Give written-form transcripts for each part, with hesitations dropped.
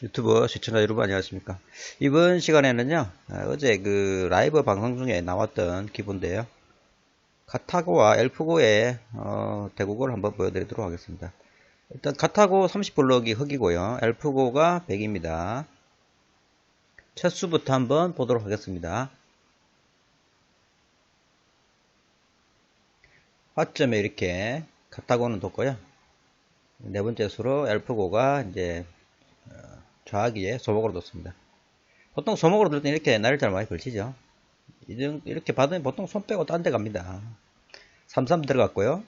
유튜브 시청자 여러분 안녕하십니까. 이번 시간에는요, 어제 그 라이브 방송 중에 나왔던 기본인데요. 카타고와 엘프고의 대국을 한번 보여드리도록 하겠습니다. 일단 카타고 30블럭이 흑이고요. 엘프고가 100입니다. 첫 수부터 한번 보도록 하겠습니다. 화점에 이렇게 카타고는 뒀고요. 네 번째 수로 엘프고가 이제 좌하기에 소목으로 뒀습니다. 보통 소목으로 둘 때는 이렇게 날짜를 많이 걸치죠. 이렇게 받으면 보통 손 빼고 딴 데 갑니다. 33 들어갔고요.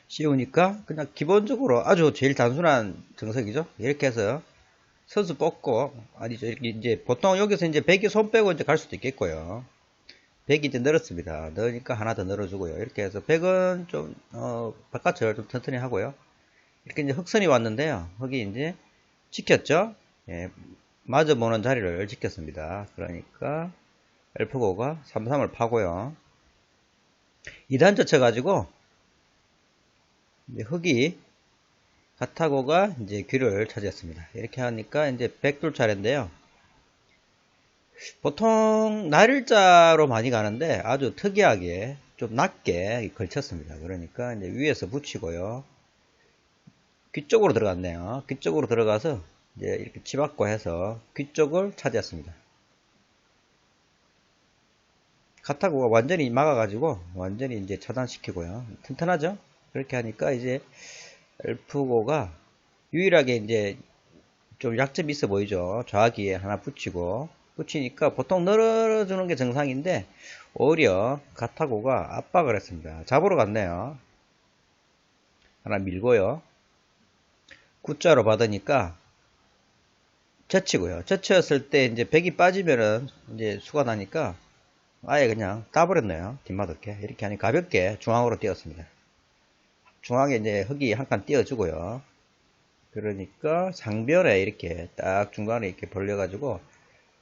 씌우니까 그냥 기본적으로 아주 제일 단순한 정석이죠. 이렇게 해서 선수 뽑고, 아니죠. 이렇게 이제 보통 여기서 이제 100이 손 빼고 이제 갈 수도 있겠고요. 100이 이제 늘었습니다. 넣으니까 하나 더 늘어주고요. 이렇게 해서 100은 좀, 바깥을 좀 튼튼히 하고요. 이렇게 이제 흑선이 왔는데요. 흑이 이제 지켰죠. 예, 맞아보는 자리를 지켰습니다. 그러니까 엘프고가 33을 파고요. 2단 젖혀가지고 흑이 카타고가 이제 귀를 차지했습니다. 이렇게 하니까 이제 백돌 차례인데요. 보통 날일자로 많이 가는데 아주 특이하게 좀 낮게 걸쳤습니다. 그러니까 이제 위에서 붙이고요. 귀 쪽으로 들어갔네요. 귀 쪽으로 들어가서 이제 이렇게 치받고 해서 귀 쪽을 차지했습니다. 카타고가 완전히 막아가지고 완전히 이제 차단시키고요. 튼튼하죠? 그렇게 하니까 이제 엘프고가 유일하게 이제 좀 약점이 있어 보이죠. 좌기에 하나 붙이고 붙이니까 보통 늘어주는 게 정상인데 오히려 카타고가 압박을 했습니다. 잡으러 갔네요. 하나 밀고요. 굿자로 받으니까 젖히고요. 젖혔을 때 이제 백이 빠지면은 이제 수가 나니까 아예 그냥 따버렸네요. 뒷마득게 이렇게 하니 가볍게 중앙으로 띄었습니다. 중앙에 이제 흑이 한 칸 띄워주고요. 그러니까 상변에 이렇게 딱 중간에 이렇게 벌려가지고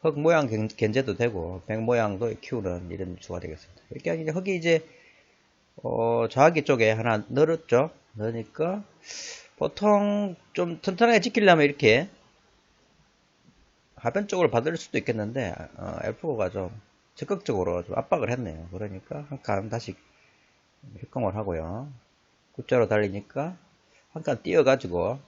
흑 모양 견제도 되고 백 모양도 키우는 이런 수가 되겠습니다. 이렇게 하니 흑이 이제 좌기 쪽에 하나 넣었죠. 넣으니까 보통 좀 튼튼하게 지키려면 이렇게 하변 쪽으로 받을 수도 있겠는데 F5가 좀 적극적으로 좀 압박을 했네요. 그러니까 한 칸 다시 협공을 하고요. 굿자로 달리니까 한 칸 띄어가지고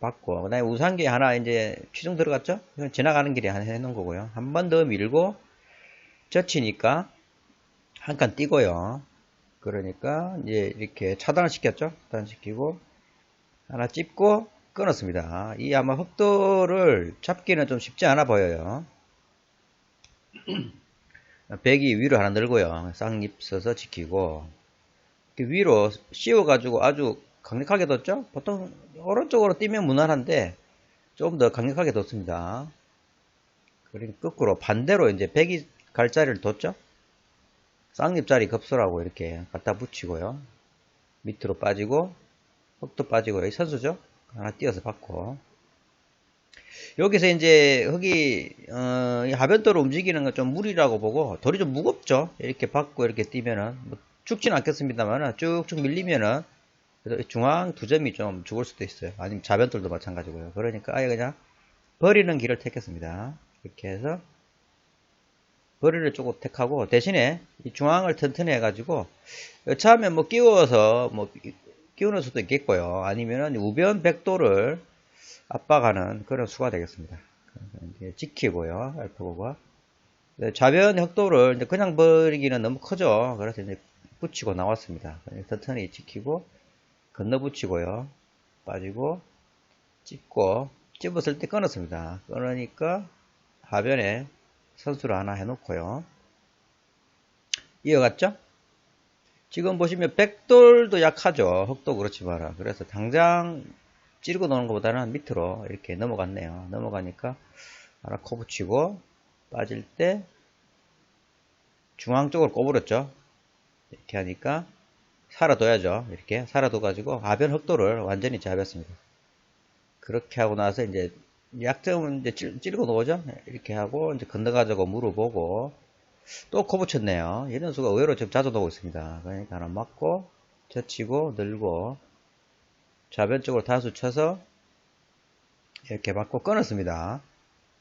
받고, 그 다음에 우상기 하나 이제 취중 들어갔죠? 이건 지나가는 길에 하나 해놓은 거고요. 한 번 더 밀고 젖히니까 한 칸 띄고요. 그러니까 이제 이렇게 차단을 시켰죠? 차단시키고 하나 찝고 끊었습니다. 이 아마 흑도를 잡기는 좀 쉽지 않아 보여요. 백이 위로 하나 늘고요. 쌍잎 써서 지키고 위로 씌워가지고 아주 강력하게 뒀죠? 보통 오른쪽으로 뛰면 무난한데 좀 더 강력하게 뒀습니다. 그리고 거꾸로 반대로 이제 백이 갈 자리를 뒀죠? 쌍잎자리 급소라고 이렇게 갖다 붙이고요. 밑으로 빠지고 흙도 빠지고 여기 선수죠? 하나 띄어서 받고 여기서 이제 흙이 하변도로 움직이는 건 좀 무리라고 보고 돌이 좀 무겁죠? 이렇게 받고 이렇게 뛰면은 뭐 죽지는 않겠습니다만 쭉쭉 밀리면은 그래서 중앙 두 점이 좀 죽을 수도 있어요. 아니면 좌변돌도 마찬가지고요. 그러니까 아예 그냥 버리는 길을 택했습니다. 이렇게 해서 버리를 조금 택하고 대신에 이 중앙을 튼튼히 해가지고 여차하면 뭐 끼워서 뭐 끼우는 수도 있겠고요. 아니면은 우변 백도를 압박하는 그런 수가 되겠습니다. 이제 지키고요. 알파고가 좌변 흑도를 이제 그냥 버리기는 너무 크죠. 그래서 이제 붙이고 나왔습니다. 튼튼히 지키고 건너 붙이고요. 빠지고 찝고 찝었을 때 끊었습니다. 끊으니까 하변에 선수를 하나 해놓고요. 이어갔죠? 지금 보시면 백돌도 약하죠. 흑도 그렇지만 그래서 당장 찌르고 노는 것보다는 밑으로 이렇게 넘어갔네요. 넘어가니까 하나 코 붙이고 빠질 때 중앙 쪽으로 꼬부렸죠. 이렇게 하니까 살아둬야죠. 이렇게 살아둬 가지고 하변 흑도를 완전히 잡았습니다. 그렇게 하고 나서 이제 약점은 이제 찌르고 놓으죠. 이렇게 하고 이제 건너가지고 물어보고 또 코 붙였네요. 이런 수가 의외로 좀 자주 나오고 있습니다. 그러니까 하나 맞고 젖히고 늘고 좌변 쪽으로 다수 쳐서 이렇게 받고 끊었습니다.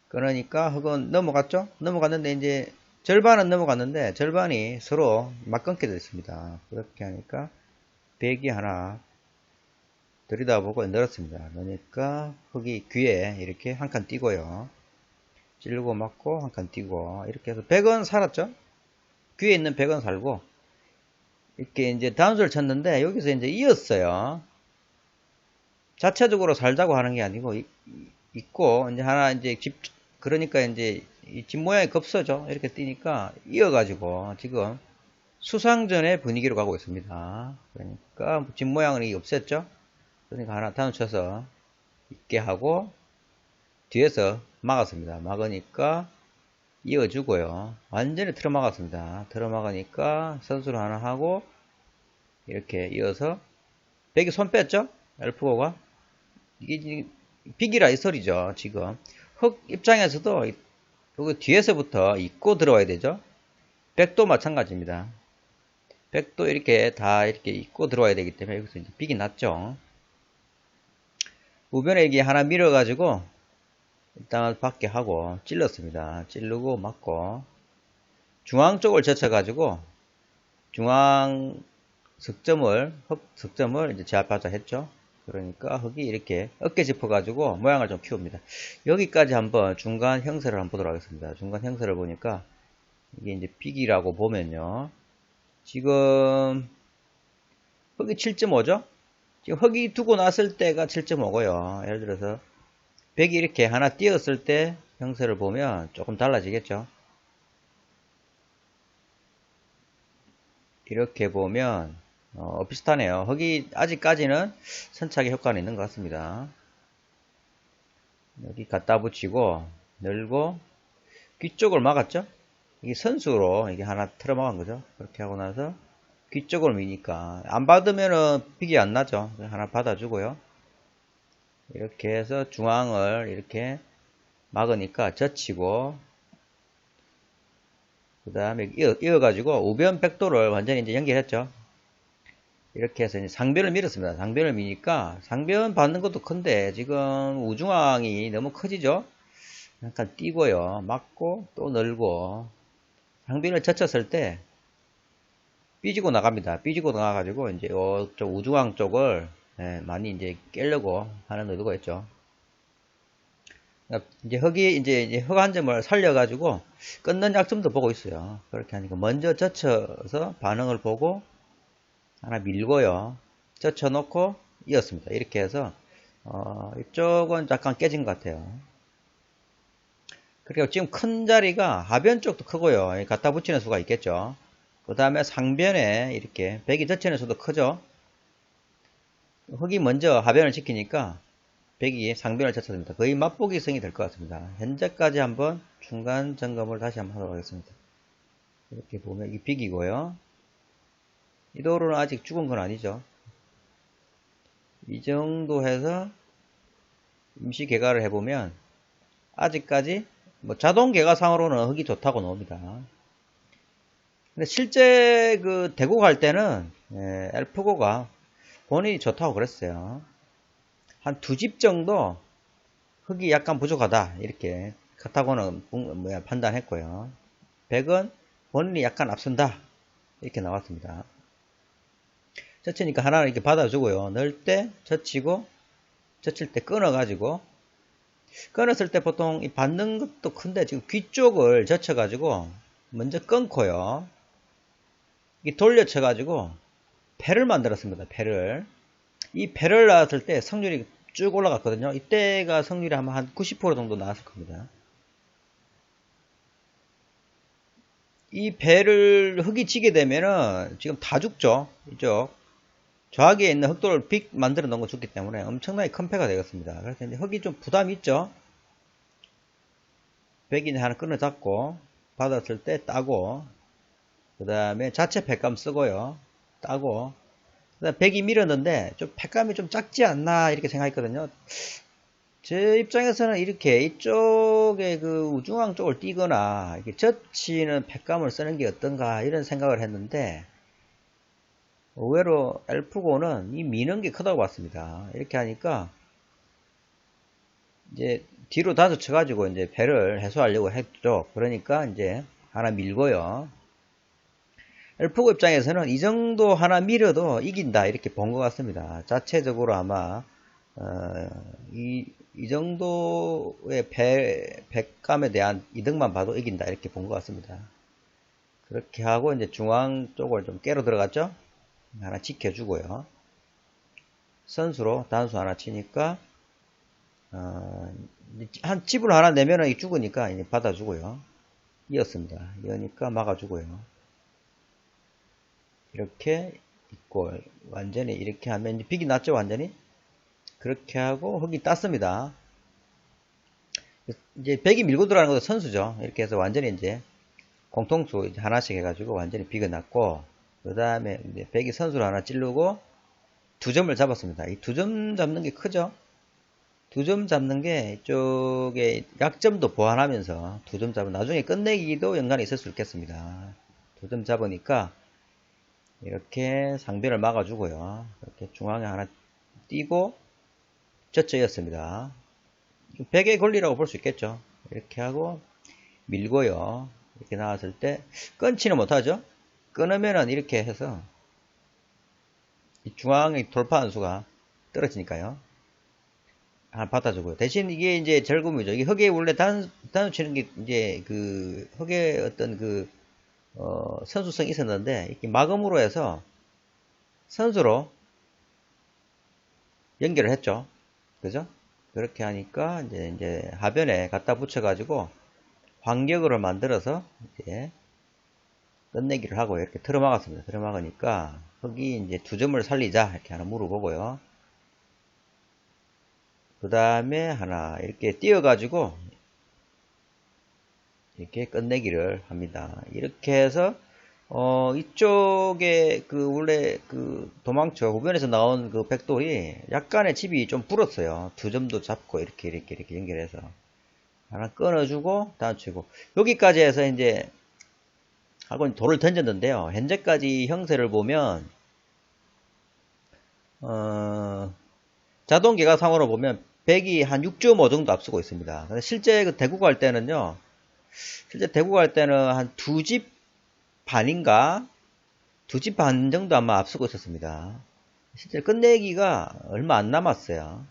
끊으니까 흙은 넘어갔죠? 넘어갔는데 이제 절반은 넘어갔는데 절반이 서로 막 끊게 됐습니다. 그렇게 하니까 백이 하나 들여다보고 넣었습니다. 넣으니까 흙이 귀에 이렇게 한 칸 띄고요. 찌르고 맞고 한 칸 띄고 이렇게 해서 백은 살았죠? 귀에 있는 백은 살고 이렇게 이제 단수를 쳤는데 여기서 이제 이었어요. 자체적으로 살자고 하는 게 아니고 있고 이제 하나 이제 집 그러니까 이제 이 집 모양이 급서죠. 이렇게 띄니까 이어가지고 지금 수상전의 분위기로 가고 있습니다. 그러니까 집 모양은 없앴죠. 그러니까 하나 단수 쳐서 있게 하고 뒤에서 막았습니다. 막으니까 이어주고요. 완전히 틀어막았습니다. 틀어막으니까 선수를 하나 하고 이렇게 이어서 백이 손 뺐죠? 엘프고가 이게 빅이라 이 소리죠. 지금 흑 입장에서도 여기 뒤에서부터 잇고 들어와야 되죠. 백도 마찬가지입니다. 백도 이렇게 다 이렇게 잇고 들어와야 되기 때문에 여기서 이제 빅이 났죠. 우변에 이게 하나 밀어가지고 일단 밖에 하고 찔렀습니다. 찌르고 맞고 중앙 쪽을 젖혀가지고 중앙 석점을 흑 석점을 이제 제압하자 했죠. 그러니까 흑이 이렇게 어깨 짚어가지고 모양을 좀 키웁니다. 여기까지 한번 중간 형태를 한번 보도록 하겠습니다. 중간 형태를 보니까 이게 이제 빅이라고 보면요. 지금 흑이 7.5죠? 지금 흑이 두고 났을 때가 7.5고요. 예를 들어서 백이 이렇게 하나 띄었을 때 형태를 보면 조금 달라지겠죠. 이렇게 보면 비슷하네요. 흑이 아직까지는 선착의 효과는 있는 것 같습니다. 여기 갖다 붙이고 늘고 귀 쪽을 막았죠. 이게 선수로 이게 하나 틀어 막은 거죠. 그렇게 하고 나서 귀 쪽을 미니까 안 받으면은 픽이 안 나죠. 하나 받아주고요. 이렇게 해서 중앙을 이렇게 막으니까 젖히고 그 다음에 이어가지고 우변 백도를 완전히 이제 연결했죠. 이렇게 해서 이제 상변을 밀었습니다. 상변을 미니까 상변 받는 것도 큰데 지금 우중앙이 너무 커지죠. 약간 띄고요. 막고 또 늘고 상변을 젖혔을 때 삐지고 나갑니다. 삐지고 나가가지고 이제 이쪽 우중앙 쪽을 많이 이제 깨려고 하는 의도가 있죠. 이제 흙이 이제 흙 한 점을 살려가지고 끊는 약점도 보고 있어요. 그렇게 하니까 먼저 젖혀서 반응을 보고 하나 밀고요. 젖혀놓고 이었습니다. 이렇게 해서 이쪽은 약간 깨진 것 같아요. 그리고 지금 큰 자리가 하변 쪽도 크고요. 갖다 붙이는 수가 있겠죠. 그 다음에 상변에 이렇게 백이 젖히는 수도 크죠. 흙이 먼저 하변을 지키니까 백이 상변을 젖혔습니다. 거의 맛보기성이 될 것 같습니다. 현재까지 한번 중간 점검을 다시 한번 하도록 하겠습니다. 이렇게 보면 이게 빅이고요. 이 도로는 아직 죽은 건 아니죠. 이 정도 해서 임시 개가를 해보면 아직까지 뭐 자동 개가상으로는 흙이 좋다고 나옵니다. 근데 실제 그 대구 갈 때는 엘프고가 본인이 좋다고 그랬어요. 한 두 집 정도 흙이 약간 부족하다 이렇게 카타고는 판단했고요. 100은 본인이 약간 앞선다 이렇게 나왔습니다. 젖히니까 하나를 이렇게 받아주고요. 넣을 때 젖히고 젖힐 때 끊어가지고 끊었을 때 보통 이 받는 것도 큰데 지금 귀 쪽을 젖혀가지고 먼저 끊고요. 이 돌려쳐가지고 패를 만들었습니다. 패를 이 패를 나왔을 때 성률이 쭉 올라갔거든요. 이때가 성률이 아마 한 90% 정도 나왔을 겁니다. 이 배를 흙이 지게 되면은 지금 다 죽죠. 이쪽 저하기에 있는 흙돌을 빅 만들어 놓은 거 죽기 때문에 엄청나게 큰 패가 되겠습니다. 그래서 이제 흙이 좀 부담이 있죠. 백이 하나 끊어 잡고 받았을 때 따고 그 다음에 자체 팩감 쓰고요. 따고 그다음 백이 밀었는데 좀 팩감이 좀 작지 않나 이렇게 생각했거든요. 제 입장에서는 이렇게 이쪽에 그 우중앙 쪽을 띄거나 이렇게 젖히는 팩감을 쓰는 게 어떤가 이런 생각을 했는데 의외로 엘프고는 이 미는 게 크다고 봤습니다. 이렇게 하니까 이제 뒤로 단수 쳐가지고 이제 배를 해소하려고 했죠. 그러니까 이제 하나 밀고요. 엘프고 입장에서는 이 정도 하나 밀어도 이긴다 이렇게 본 것 같습니다. 자체적으로 아마 이 정도의 백감에 대한 이득만 봐도 이긴다 이렇게 본 것 같습니다. 그렇게 하고 이제 중앙 쪽을 좀 깨로 들어갔죠. 하나 지켜주고요. 선수로 단수 하나 치니까 한 칩을 하나 내면은 죽으니까 이제 받아주고요. 이었습니다. 이으니까 막아주고요. 이렇게 있고 완전히 이렇게 하면 이제 빅이 났죠. 완전히 그렇게 하고 흙이 땄습니다. 이제 백이 밀고 들어가는 것도 선수죠. 이렇게 해서 완전히 이제 공통수 이제 하나씩 해가지고 완전히 빅이 났고, 그 다음에 이제 백이 선수를 하나 찌르고 두 점을 잡았습니다. 이 두 점 잡는 게 크죠. 두 점 잡는 게 이쪽에 약점도 보완하면서 두 점 잡으면 나중에 끝내기도 연관이 있을 수 있겠습니다. 두 점 잡으니까 이렇게 상변을 막아주고요. 이렇게 중앙에 하나 띄고 젖혀였습니다. 백의 권리라고 볼 수 있겠죠. 이렇게 하고 밀고요. 이렇게 나왔을 때 끊지는 못하죠. 끊으면은 이렇게 해서 이 중앙에 돌파한 수가 떨어지니까요. 하나 받아주고요. 대신 이게 이제 절금이죠. 이게 흑의 원래 단수 치는 게 이제 그 흑의 어떤 그 선수성이 있었는데 이렇게 마금으로 해서 선수로 연결을 했죠. 그죠? 그렇게 하니까 이제 하변에 갖다 붙여가지고 환격으로 만들어서 이제 끝내기를 하고 이렇게 틀어막았습니다. 틀어막으니까 흑이 이제 두 점을 살리자 이렇게 하나 물어보고요. 그 다음에 하나 이렇게 띄어가지고 이렇게 끝내기를 합니다. 이렇게 해서 이쪽에 그 원래 그 도망쳐 후변에서 나온 그 백돌이 약간의 칩이 좀 불었어요. 두 점도 잡고 이렇게 연결해서 하나 끊어주고 다음 치고 여기까지 해서 이제 하고 돌을 던졌는데요. 현재까지 형세를 보면 자동 계가상으로 보면 100이 한 6.5 정도 앞서고 있습니다. 실제 그 대구 갈 때는요. 실제 대구 갈 때는 한 두 집 반인가? 두 집 반 정도 아마 앞서고 있었습니다. 실제 끝내기가 얼마 안 남았어요.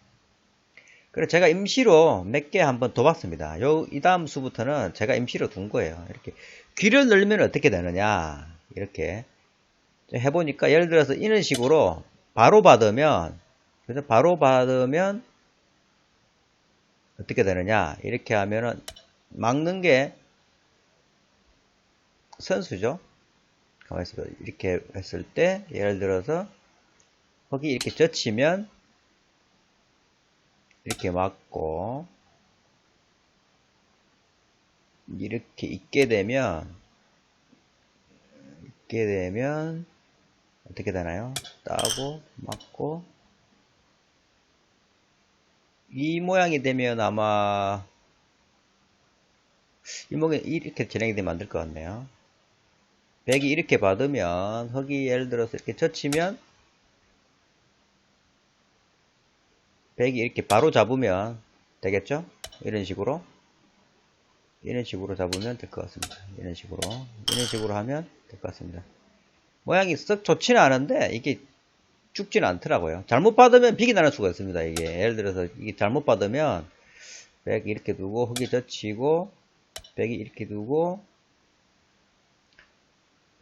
그래서 제가 임시로 몇 개 한번 더 봤습니다. 이 다음 수부터는 제가 임시로 둔 거예요. 이렇게 귀를 늘면 어떻게 되느냐. 이렇게 해보니까 예를 들어서 이런 식으로 바로 받으면, 그래서 바로 받으면 어떻게 되느냐. 이렇게 하면은 막는 게 선수죠. 가만히 있어. 이렇게 했을 때 예를 들어서 거기 이렇게 젖히면 이렇게 맞고 이렇게 있게 되면 어떻게 되나요? 따고 맞고 이 모양이 되면 아마 이 모양이 이렇게 진행이 되면 안 될 것 같네요. 백이 이렇게 받으면 흑이 예를 들어서 이렇게 젖히면 백이 이렇게 바로 잡으면 되겠죠? 이런 식으로 잡으면 될 것 같습니다. 이런 식으로 하면 될 것 같습니다. 모양이 썩 좋지는 않은데 이게 죽지는 않더라고요. 잘못 받으면 빅이 나는 수가 있습니다. 이게 예를 들어서 이게 잘못 받으면 백이 이렇게 두고 흑이 젖히고 백이 이렇게 두고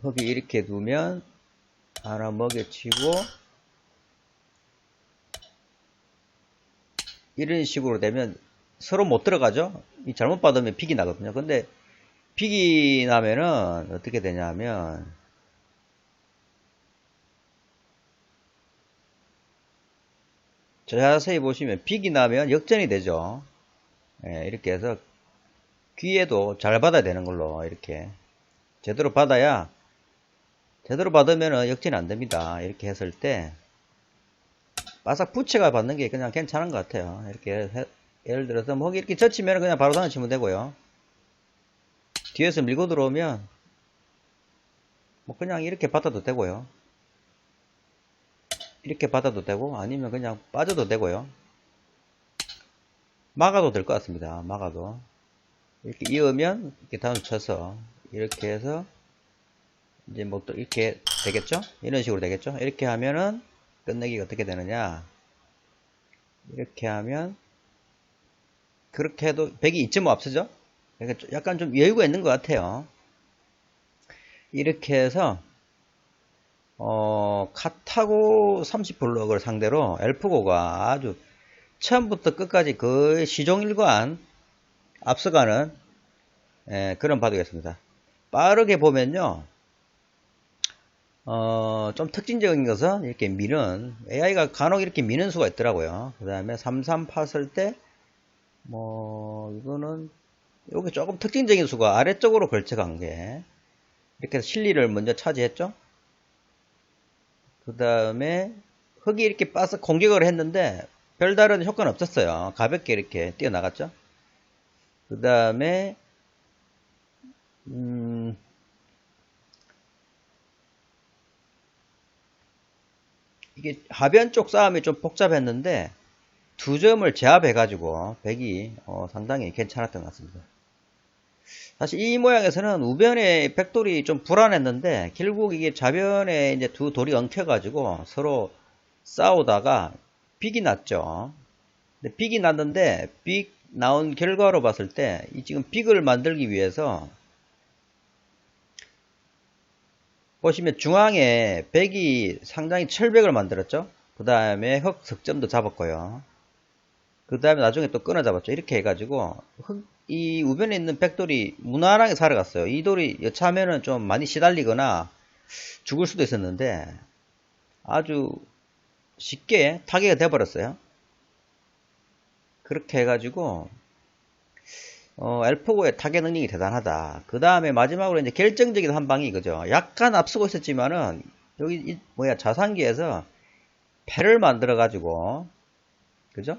흑이 이렇게 두면 하나 먹여치고 이런 식으로 되면 서로 못 들어가죠. 이 잘못 받으면 빅이 나거든요. 근데 빅이 나면은 어떻게 되냐면 자세히 보시면 빅이 나면 역전이 되죠. 예, 이렇게 해서 귀에도 잘 받아야 되는 걸로 이렇게 제대로 받으면 역전이 안 됩니다. 이렇게 했을 때 바싹 부채가 받는 게 그냥 괜찮은 것 같아요. 이렇게 예를 들어서 뭐 이렇게 젖히면 그냥 바로 당치면 되고요. 뒤에서 밀고 들어오면 뭐 그냥 이렇게 받아도 되고요. 이렇게 받아도 되고 아니면 그냥 빠져도 되고요. 막아도 될 것 같습니다. 막아도. 이렇게 이으면 이렇게 다운 쳐서 이렇게 해서 이제 뭐 또 이렇게 되겠죠? 이런 식으로 되겠죠? 이렇게 하면은 끝내기가 어떻게 되느냐? 이렇게 하면 그렇게 해도 100이 2.5 앞서죠? 그러니까 약간 좀 여유가 있는 것 같아요. 이렇게 해서 카타고 30블럭을 상대로 엘프고가 아주 처음부터 끝까지 거의 시종일관 앞서가는 그런 바둑이었습니다. 빠르게 보면요, 좀 특징적인 것은 이렇게 미는, AI가 간혹 이렇게 미는 수가 있더라고요. 그 다음에 3-3 팠을 때, 이거는, 여기 조금 특징적인 수가 아래쪽으로 걸쳐간 게, 이렇게 해서 실리를 먼저 차지했죠. 그 다음에, 흙이 이렇게 빠서 공격을 했는데, 별다른 효과는 없었어요. 가볍게 이렇게 뛰어나갔죠. 그 다음에, 이게 하변 쪽 싸움이 좀 복잡했는데 두 점을 제압해가지고 백이 상당히 괜찮았던 것 같습니다. 사실 이 모양에서는 우변의 백돌이 좀 불안했는데 결국 이게 좌변에 이제 두 돌이 엉켜가지고 서로 싸우다가 빅이 났죠. 근데 빅이 났는데 빅 나온 결과로 봤을 때 이 지금 빅을 만들기 위해서 보시면 중앙에 백이 상당히 철벽을 만들었죠. 그 다음에 흑 석점도 잡았고요. 그 다음에 나중에 또 끊어 잡았죠. 이렇게 해가지고 이 우변에 있는 백돌이 무난하게 살아갔어요. 이 돌이 여차하면은 좀 많이 시달리거나 죽을 수도 있었는데 아주 쉽게 타개가 돼버렸어요. 그렇게 해가지고 엘포고의 타겟 능력이 대단하다. 그 다음에 마지막으로 이제 결정적인 한 방이 이거죠. 약간 앞서고 있었지만은 여기 자산기에서 패를 만들어 가지고 그죠?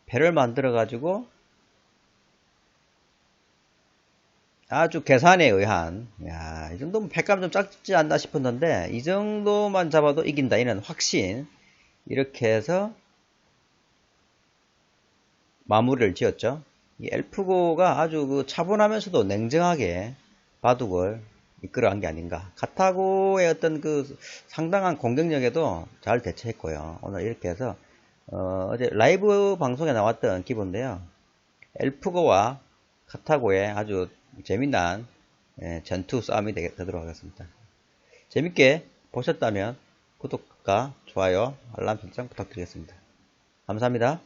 패를 만들어 가지고 아주 계산에 의한 이 정도면 패감 좀 작지 않나 싶었는데 이 정도만 잡아도 이긴다 이런 확신 이렇게 해서 마무리를 지었죠. 이 엘프고가 아주 그 차분하면서도 냉정하게 바둑을 이끌어간 게 아닌가. 카타고의 어떤 그 상당한 공격력에도 잘 대처했고요. 오늘 이렇게 해서 어제 라이브 방송에 나왔던 기본인데요. 엘프고와 카타고의 아주 재미난 전투 싸움이 되도록 하겠습니다. 재밌게 보셨다면 구독과 좋아요, 알람 설정 부탁드리겠습니다. 감사합니다.